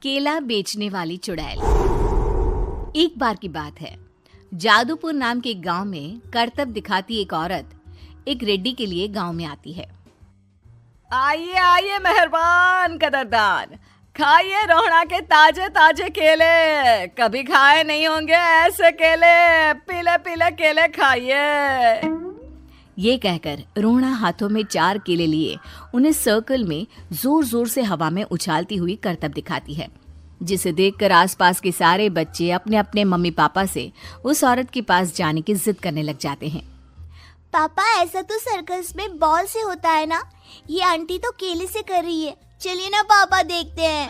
केला बेचने वाली चुड़ैल। एक बार की बात है, जादूपुर नाम के एक गांव में करतब दिखाती एक औरत एक रेड्डी के लिए गांव में आती है। आइए आइए मेहरबान कदरदान, खाइए रोहड़ा के ताजे ताजे केले। कभी खाए नहीं होंगे ऐसे केले, पीले पीले केले खाइए। ये कहकर रोहड़ा हाथों में 4 केले लिए उन्हें सर्कल में जोर जोर से हवा में उछालती हुई करतब दिखाती है, जिसे देखकर आसपास के सारे बच्चे अपने अपने मम्मी पापा से उस औरत के पास जाने की जिद करने लग जाते हैं। पापा, ऐसा तो सर्कस में बॉल से होता है ना, ये आंटी तो केले से कर रही है। चलिए ना पापा, देखते हैं।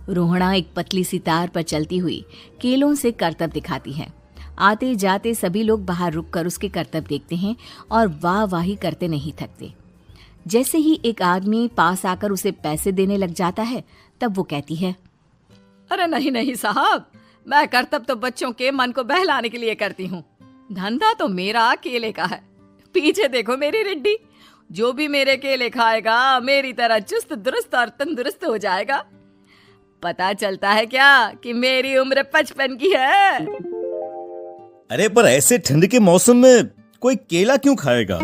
रोहड़ा एक पतली सी तार पर चलती हुई केलों से करतब दिखाती है। आते जाते सभी लोग बाहर रुककर उसके करतब देखते हैं और वाह वाही करते नहीं थकते। जैसे ही एक आदमी पास आकर उसे पैसे देने लग जाता है, तब वो कहती है, अरे नहीं नहीं साहब, मैं करतब तो बच्चों के मन को बहलाने के लिए करती हूँ। धंधा तो मेरा केले का है। पीछे देखो मेरी रिड्डी, जो भी मेरे केले खाएगा मेरी तरह चुस्त दुरुस्त और तंदुरुस्त हो जाएगा। पता चलता है क्या कि मेरी उम्र 55 की है। अरे पर ऐसे ठंड के मौसम में कोई केला क्यों खाएगा?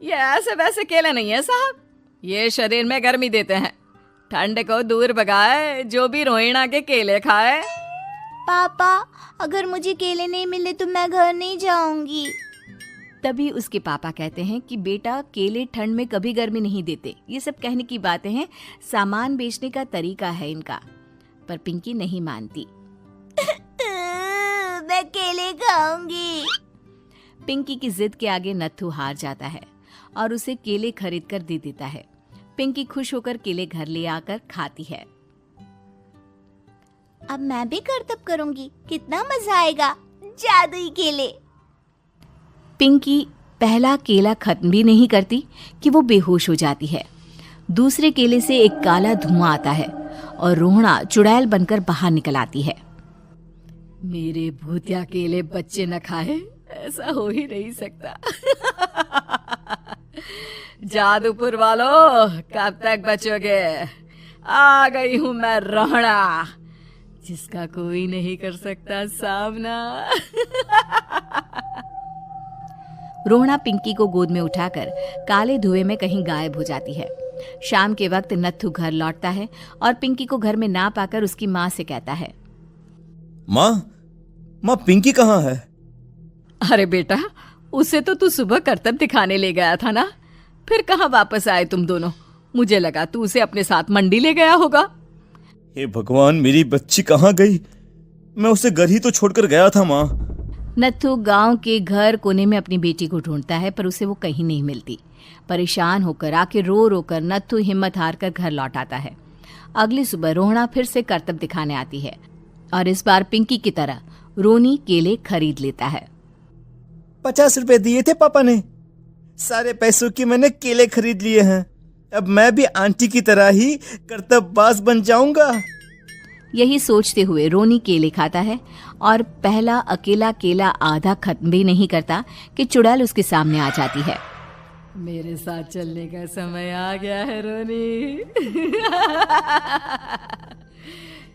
ये ऐसे वैसे केले नहीं है साहब, ये शरीर में गर्मी देते हैं। ठंड को दूर भगाए जो भी रोहिणा के केले खाए। पापा, अगर मुझे केले नहीं मिले तो मैं घर नहीं जाऊंगी। तभी उसके पापा कहते हैं कि बेटा, केले ठंड में कभी गर्मी नहीं देते। ये सब कहने की बातें हैं, सामान बेचने का तरीका है इनका। पर पिंकी नहीं मानती। मैं केले खाऊंगी। पिंकी की जिद के आगे नत्थू हार जाता है और उसे केले खरीद कर दे देता है। पिंकी खुश होकर केले घर ले आकर खाती है। अब मैं भी करतब करूंगी, कितना मजा आएगा। जादुई केले। पिंकी पहला केला खत्म भी नहीं करती कि वो बेहोश हो जाती है। दूसरे केले से एक काला धुआं आता है और रोहड़ा चुड़ैल बनकर बाहर निकल आती है। मेरे भूतिया केले बच्चे न खाए, ऐसा हो ही नहीं सकता। जादूपुर वालों, कब तक बचोगे? आ गई हूं मैं रोहड़ा, जिसका कोई नहीं कर सकता सामना। रोहड़ा पिंकी को गोद में उठाकर काले धुएं में कहीं गायब हो जाती है। शाम के वक्त नत्थू घर लौटता है और पिंकी को घर में ना पाकर उसकी माँ से कहता है, माँ पिंकी कहाँ है? अरे बेटा, उसे तो तू सुबह करतब दिखाने ले गया था ना, फिर कहाँ वापस आए तुम दोनों? मुझे लगा तू उसे अपने साथ मंडी ले गया होगा। हे भगवान, मेरी बच्ची कहाँ गई? मैं उसे घर ही तो छोड़कर गया था माँ। नत्थू गांव के घर कोने में अपनी बेटी को ढूंढता है, पर उसे वो कहीं नहीं मिलती। परेशान होकर आखिर रो रो कर नत्थू हिम्मत हार कर घर लौट आता है। अगली सुबह रोहड़ा फिर से करतब दिखाने आती है और इस बार पिंकी की तरह रोनी केले खरीद लेता है। 50 रुपए दिए थे पापा ने, सारे पैसों की मैंने केले खरीद लिए हैं। अब मैं भी आंटी की तरह ही करतबबाज बन जाऊंगा। यही सोचते हुए रोनी केले खाता है और पहला अकेला केला आधा खत्म भी नहीं करता कि चुड़ैल उसके सामने आ जाती है। मेरे साथ चलने का समय आ गया है रोनी।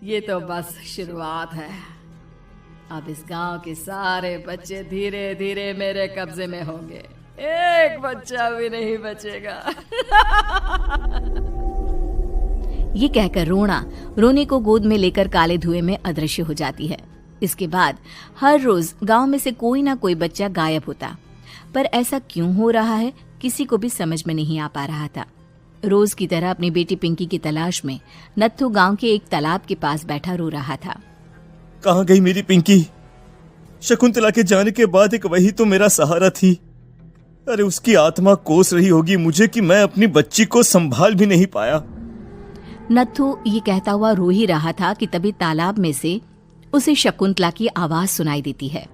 ये तो बस शुरुआत है। अब इस गांव के सारे बच्चे धीरे धीरे मेरे कब्जे में होंगे, एक बच्चा भी नहीं बचेगा। ये कहकर रोना रोनी को गोद में लेकर काले धुएं में अदृश्य हो जाती है। इसके बाद हर रोज गांव में से कोई ना कोई बच्चा गायब होता, पर ऐसा क्यों हो रहा है किसी को भी समझ में नहीं आ पा रहा था। रोज की तरह अपनी बेटी पिंकी की तलाश में नत्थू गांव के एक तालाब के पास बैठा रो रहा था। कहाँ गई मेरी पिंकी? शकुंतला के जाने के बाद एक वही तो मेरा सहारा थी। अरे उसकी आत्मा कोस रही होगी मुझे कि मैं अपनी बच्ची को संभाल भी नहीं पाया। नत्थू ये कहता हुआ रो ही रहा था कि तभी तालाब में से उसे शकुंतला की आवाज सुनाई देती है।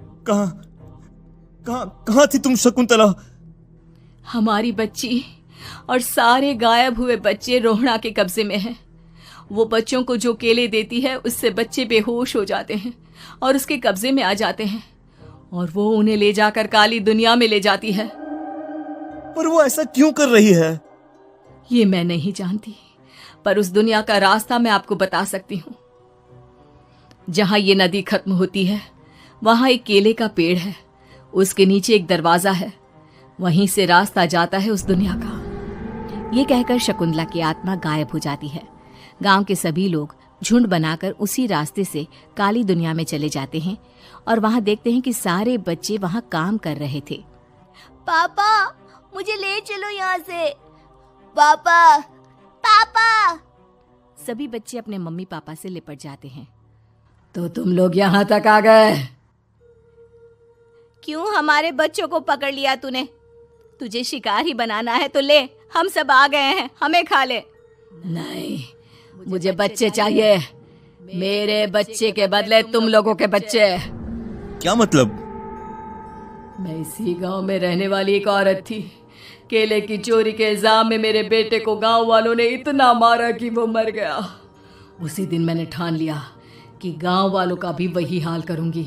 कहाँ थी तुम शकुंतला? हमारी बच्ची और सारे गायब हुए बच्चे रोहड़ा के कब्जे में हैं। वो बच्चों को जो केले देती है उससे बच्चे बेहोश हो जाते हैं और उसके कब्जे में आ जाते हैं और वो उन्हें ले जाकर काली दुनिया में ले जाती है। पर वो ऐसा क्यों कर रही है? ये मैं नहीं जानती, पर उस दुनिया का रास्ता मैं आपको बता सकती हूँ। जहां ये नदी खत्म होती है वहां एक केले का पेड़ है, उसके नीचे एक दरवाजा है, वहीं से रास्ता जाता है उस दुनिया का। ये कहकर शकुंतला की आत्मा गायब हो जाती है। गांव के सभी लोग झुंड बनाकर उसी रास्ते से काली दुनिया में चले जाते हैं और वहां देखते हैं कि सारे बच्चे वहां काम कर रहे थे। पापा मुझे ले चलो यहाँ से। पापा पापा। सभी बच्चे अपने मम्मी पापा से लिपट जाते हैं। तो तुम लोग यहाँ तक आ गए? क्यों हमारे बच्चों को पकड़ लिया तूने? तुझे शिकार ही बनाना है तो ले, हम सब आ गए हैं, हमें खा ले। नहीं, मुझे बच्चे चाहिए। मेरे बच्चे के बदले तुम लोगों के बच्चे। क्या मतलब? मैं इसी गांव में रहने वाली एक औरत थी। केले की चोरी के इल्जाम में मेरे बेटे को गांव वालों ने इतना मारा कि वो मर गया। उसी दिन मैंने ठान लिया कि गांव वालों का भी वही हाल करूंगी।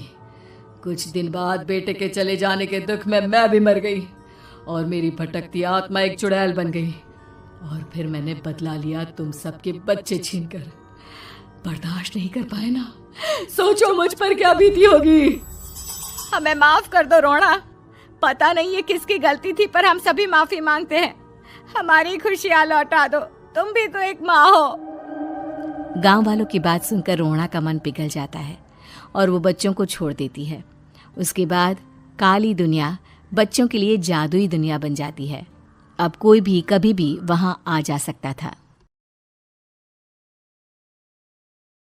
कुछ दिन बाद बेटे के चले जाने के दुख में मैं भी मर गई और मेरी भटकती आत्मा एक चुड़ैल बन गई। और फिर मैंने बदला लिया तुम सबके बच्चे छीनकर। बर्दाश्त नहीं कर पाए ना? सोचो मुझ पर क्या बीती होगी। हमें माफ कर दो रोना। पता नहीं ये किसकी गलती थी, पर हम सभी माफी मांगते हैं। हमारी खुशियां लौटा दो, तुम भी तो एक माँ हो। गांव वालों की बात सुनकर रोना का मन पिघल जाता है और वो बच्चों को छोड़ देती है। उसके बाद काली दुनिया बच्चों के लिए जादुई दुनिया बन जाती है। अब कोई भी कभी भी वहां आ जा सकता था।